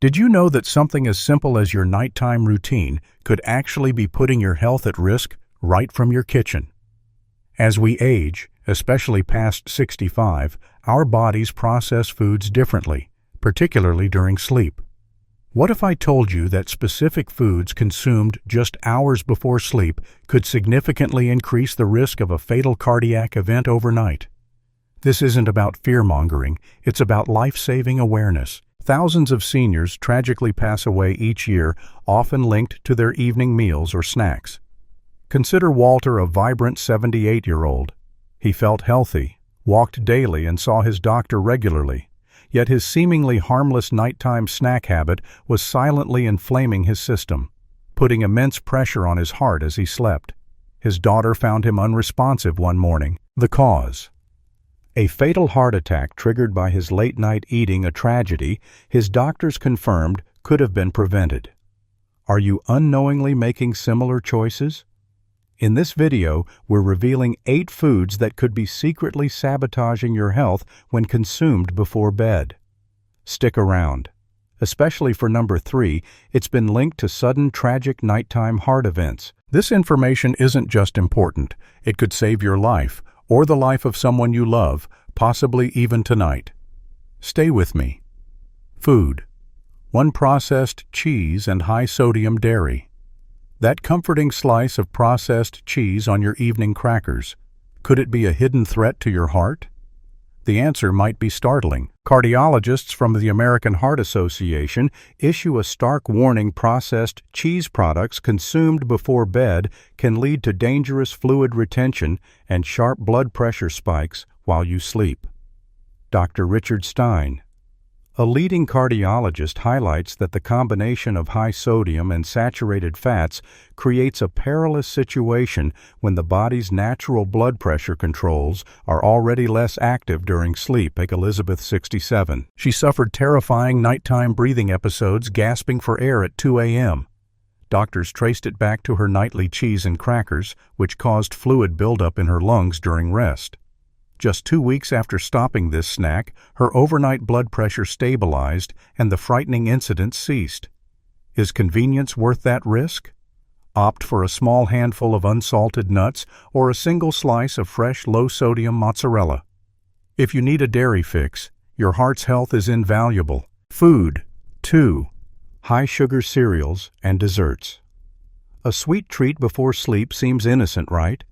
Did you know that something as simple as your nighttime routine could actually be putting your health at risk right from your kitchen? As we age, especially past 65, our bodies process foods differently, particularly during sleep. What if I told you that specific foods consumed just hours before sleep could significantly increase the risk of a fatal cardiac event overnight? This isn't about fear-mongering, it's about life-saving awareness. Thousands of seniors tragically pass away each year, often linked to their evening meals or snacks. Consider Walter, a vibrant 78-year-old. He felt healthy, walked daily, and saw his doctor regularly. Yet his seemingly harmless nighttime snack habit was silently inflaming his system, putting immense pressure on his heart as he slept. His daughter found him unresponsive one morning. The cause: a fatal heart attack triggered by his late-night eating, a tragedy his doctors confirmed could have been prevented. Are you unknowingly making similar choices? In this video, we're revealing 8 foods that could be secretly sabotaging your health when consumed before bed. Stick around. Especially for number 3, it's been linked to sudden tragic nighttime heart events. This information isn't just important, it could save your life, or the life of someone you love, possibly even tonight. Stay with me. Food: 1. Processed cheese and high-sodium dairy. That comforting slice of processed cheese on your evening crackers, could it be a hidden threat to your heart? The answer might be startling. Cardiologists from the American Heart Association issue a stark warning: processed cheese products consumed before bed can lead to dangerous fluid retention and sharp blood pressure spikes while you sleep. Dr. Richard Stein, a leading cardiologist, highlights that the combination of high sodium and saturated fats creates a perilous situation when the body's natural blood pressure controls are already less active during sleep. Elizabeth, 67. She suffered terrifying nighttime breathing episodes, gasping for air at 2 a.m. Doctors traced it back to her nightly cheese and crackers, which caused fluid buildup in her lungs during rest. Just 2 weeks after stopping this snack, her overnight blood pressure stabilized and the frightening incident ceased. Is convenience worth that risk? Opt for a small handful of unsalted nuts or a single slice of fresh, low-sodium mozzarella. If you need a dairy fix, your heart's health is invaluable. Food: 2. High-sugar cereals and desserts. A sweet treat before sleep seems innocent, right?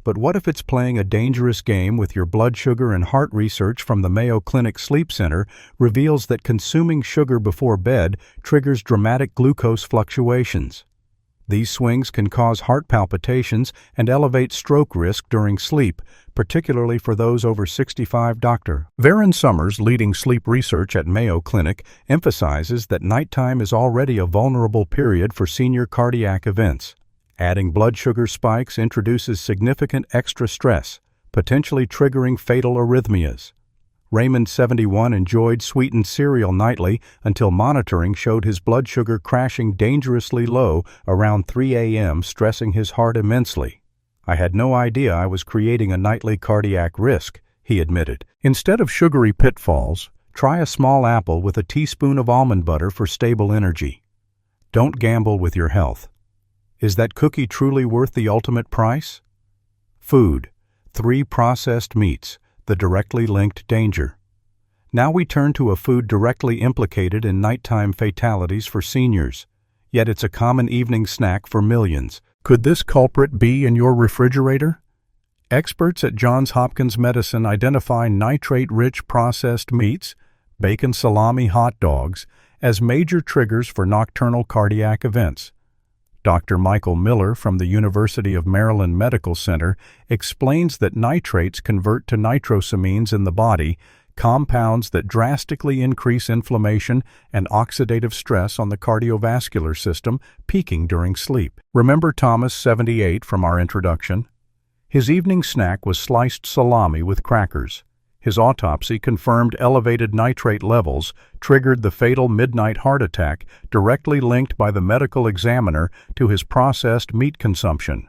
But what if it's playing a dangerous game with your blood sugar? And heart research from the Mayo Clinic Sleep Center reveals that consuming sugar before bed triggers dramatic glucose fluctuations. These swings can cause heart palpitations and elevate stroke risk during sleep, particularly for those over 65. Dr. Varen Summers, leading sleep research at Mayo Clinic, emphasizes that nighttime is already a vulnerable period for senior cardiac events. Adding blood sugar spikes introduces significant extra stress, potentially triggering fatal arrhythmias. Raymond, 71, enjoyed sweetened cereal nightly until monitoring showed his blood sugar crashing dangerously low around 3 a.m., stressing his heart immensely. "I had no idea I was creating a nightly cardiac risk," he admitted. Instead of sugary pitfalls, try a small apple with a teaspoon of almond butter for stable energy. Don't gamble with your health. Is that cookie truly worth the ultimate price? Food: 3. Processed meats, the directly linked danger. Now we turn to a food directly implicated in nighttime fatalities for seniors, yet it's a common evening snack for millions. Could this culprit be in your refrigerator? Experts at Johns Hopkins Medicine identify nitrate-rich processed meats, bacon, salami, hot dogs, as major triggers for nocturnal cardiac events. Dr. Michael Miller from the University of Maryland Medical Center explains that nitrates convert to nitrosamines in the body, compounds that drastically increase inflammation and oxidative stress on the cardiovascular system, peaking during sleep. Remember Thomas, 78, from our introduction? His evening snack was sliced salami with crackers. His autopsy confirmed elevated nitrate levels triggered the fatal midnight heart attack, directly linked by the medical examiner to his processed meat consumption.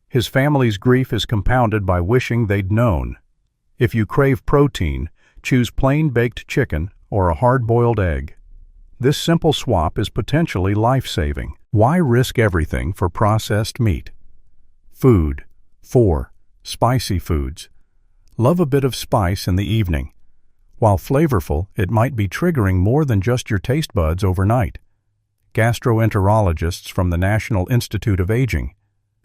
His family's grief is compounded by wishing they'd known. If you crave protein, choose plain baked chicken or a hard-boiled egg. This simple swap is potentially life-saving. Why risk everything for processed meat? Food. 4. Spicy foods. Love a bit of spice in the evening. While flavorful, it might be triggering more than just your taste buds overnight. Gastroenterologists from the National Institute of Aging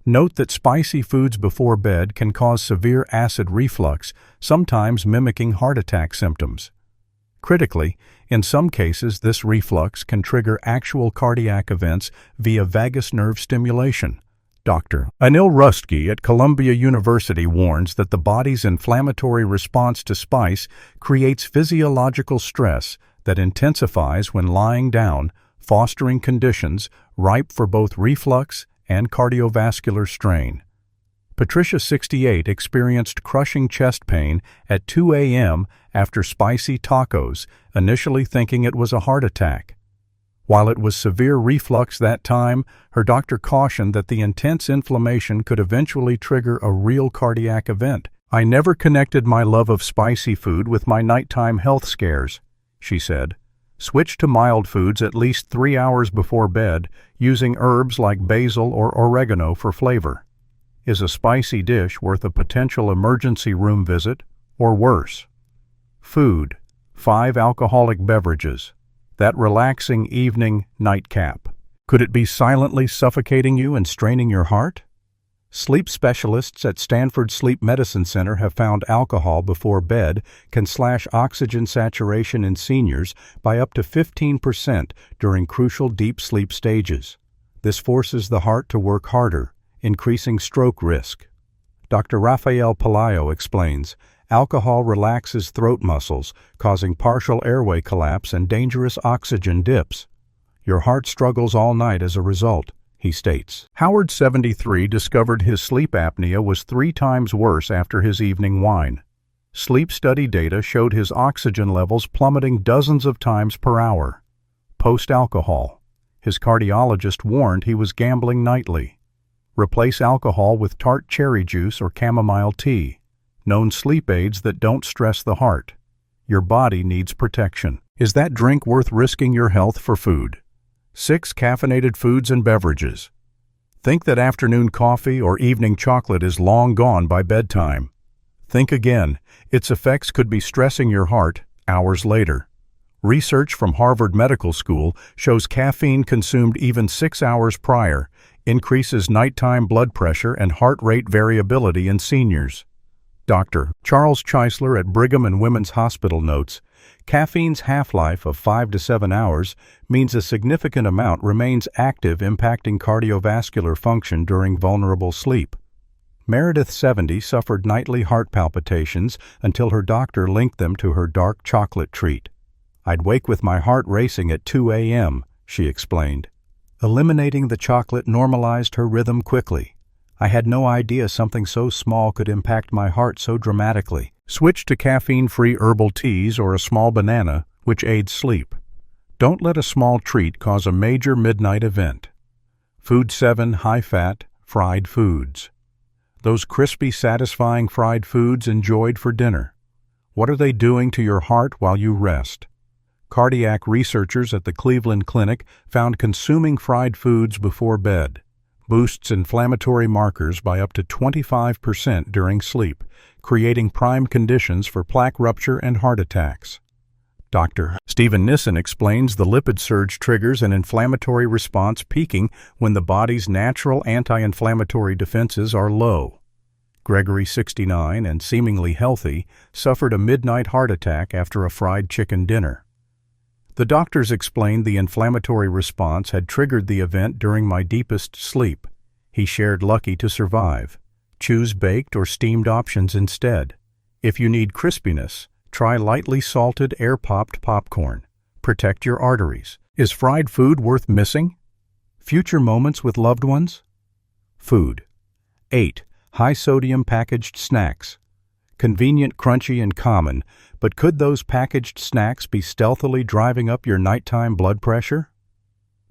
note that spicy foods before bed can cause severe acid reflux, sometimes mimicking heart attack symptoms. Critically, in some cases this reflux can trigger actual cardiac events via vagus nerve stimulation. Dr. Anil Rustgi at Columbia University warns that the body's inflammatory response to spice creates physiological stress that intensifies when lying down, fostering conditions ripe for both reflux and cardiovascular strain. Patricia, 68, experienced crushing chest pain at 2 a.m. after spicy tacos, initially thinking it was a heart attack. While it was severe reflux that time, her doctor cautioned that the intense inflammation could eventually trigger a real cardiac event. "I never connected my love of spicy food with my nighttime health scares," she said. "Switch to mild foods at least 3 hours before bed, using herbs like basil or oregano for flavor. Is a spicy dish worth a potential emergency room visit, or worse?" Food. 5 alcoholic beverages. That relaxing evening nightcap. Could it be silently suffocating you and straining your heart? Sleep specialists at Stanford Sleep Medicine Center have found alcohol before bed can slash oxygen saturation in seniors by up to 15% during crucial deep sleep stages. This forces the heart to work harder, increasing stroke risk. Dr. Rafael Pelayo explains, alcohol relaxes throat muscles, causing partial airway collapse and dangerous oxygen dips. Your heart struggles all night as a result, he states. Howard, 73, discovered his sleep apnea was 3 times worse after his evening wine. Sleep study data showed his oxygen levels plummeting dozens of times per hour. Post-alcohol, his cardiologist warned he was gambling nightly. Replace alcohol with tart cherry juice or chamomile tea, known sleep aids that don't stress the heart. Your body needs protection. Is that drink worth risking your health for food? 6 caffeinated foods and beverages. Think that afternoon coffee or evening chocolate is long gone by bedtime. Think again. Its effects could be stressing your heart hours later. Research from Harvard Medical School shows caffeine consumed even 6 hours prior increases nighttime blood pressure and heart rate variability in seniors. Dr. Charles Cheisler at Brigham and Women's Hospital notes, caffeine's half-life of 5 to 7 hours means a significant amount remains active, impacting cardiovascular function during vulnerable sleep. Meredith, 70, suffered nightly heart palpitations until her doctor linked them to her dark chocolate treat. "I'd wake with my heart racing at 2 a.m., she explained. Eliminating the chocolate normalized her rhythm quickly. "I had no idea something so small could impact my heart so dramatically." Switch to caffeine-free herbal teas or a small banana, which aids sleep. Don't let a small treat cause a major midnight event. Food 7 high-fat, fried foods. Those crispy, satisfying fried foods enjoyed for dinner. What are they doing to your heart while you rest? Cardiac researchers at the Cleveland Clinic found consuming fried foods before bed boosts inflammatory markers by up to 25% during sleep, creating prime conditions for plaque rupture and heart attacks. Dr. Stephen Nissen explains the lipid surge triggers an inflammatory response peaking when the body's natural anti-inflammatory defenses are low. Gregory, 69, and seemingly healthy, suffered a midnight heart attack after a fried chicken dinner. The doctors explained the inflammatory response had triggered the event during my deepest sleep. He shared, "Lucky to survive. Choose baked or steamed options instead. If you need crispiness, try lightly salted air-popped popcorn. Protect your arteries." Is fried food worth missing? Future moments with loved ones? Food. 8. High-sodium packaged snacks. Convenient, crunchy, and common, but could those packaged snacks be stealthily driving up your nighttime blood pressure?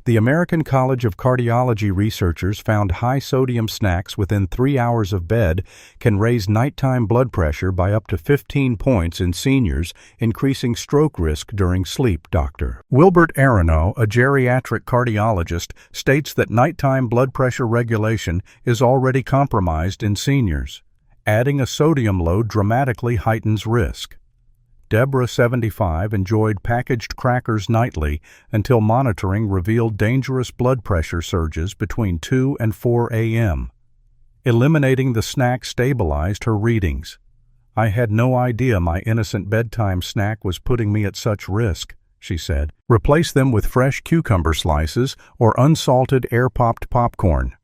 The American College of Cardiology researchers found high-sodium snacks within 3 hours of bed can raise nighttime blood pressure by up to 15 points in seniors, increasing stroke risk during sleep, Dr. Wilbert Aronow, a geriatric cardiologist, states that nighttime blood pressure regulation is already compromised in seniors. Adding a sodium load dramatically heightens risk. Deborah, 75, enjoyed packaged crackers nightly until monitoring revealed dangerous blood pressure surges between 2 and 4 a.m. Eliminating the snack stabilized her readings. "I had no idea my innocent bedtime snack was putting me at such risk," she said. Replace them with fresh cucumber slices or unsalted air-popped popcorn.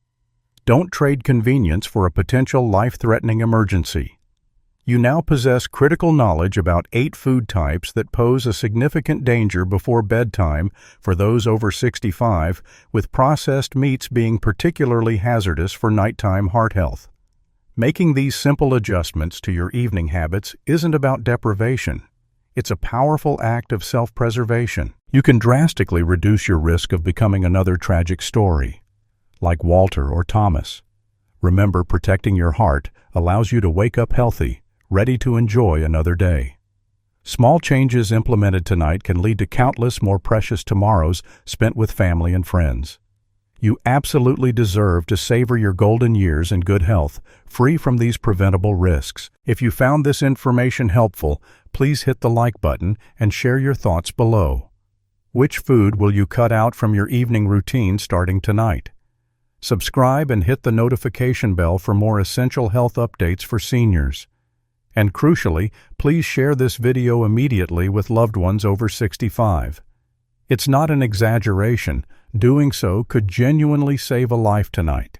Don't trade convenience for a potential life-threatening emergency. You now possess critical knowledge about 8 food types that pose a significant danger before bedtime for those over 65, with processed meats being particularly hazardous for nighttime heart health. Making these simple adjustments to your evening habits isn't about deprivation. It's a powerful act of self-preservation. You can drastically reduce your risk of becoming another tragic story, like Walter or Thomas. Remember, protecting your heart allows you to wake up healthy, ready to enjoy another day. Small changes implemented tonight can lead to countless more precious tomorrows spent with family and friends. You absolutely deserve to savor your golden years in good health, free from these preventable risks. If you found this information helpful, please hit the like button and share your thoughts below. Which food will you cut out from your evening routine starting tonight? Subscribe and hit the notification bell for more essential health updates for seniors. And crucially, please share this video immediately with loved ones over 65. It's not an exaggeration. Doing so could genuinely save a life tonight.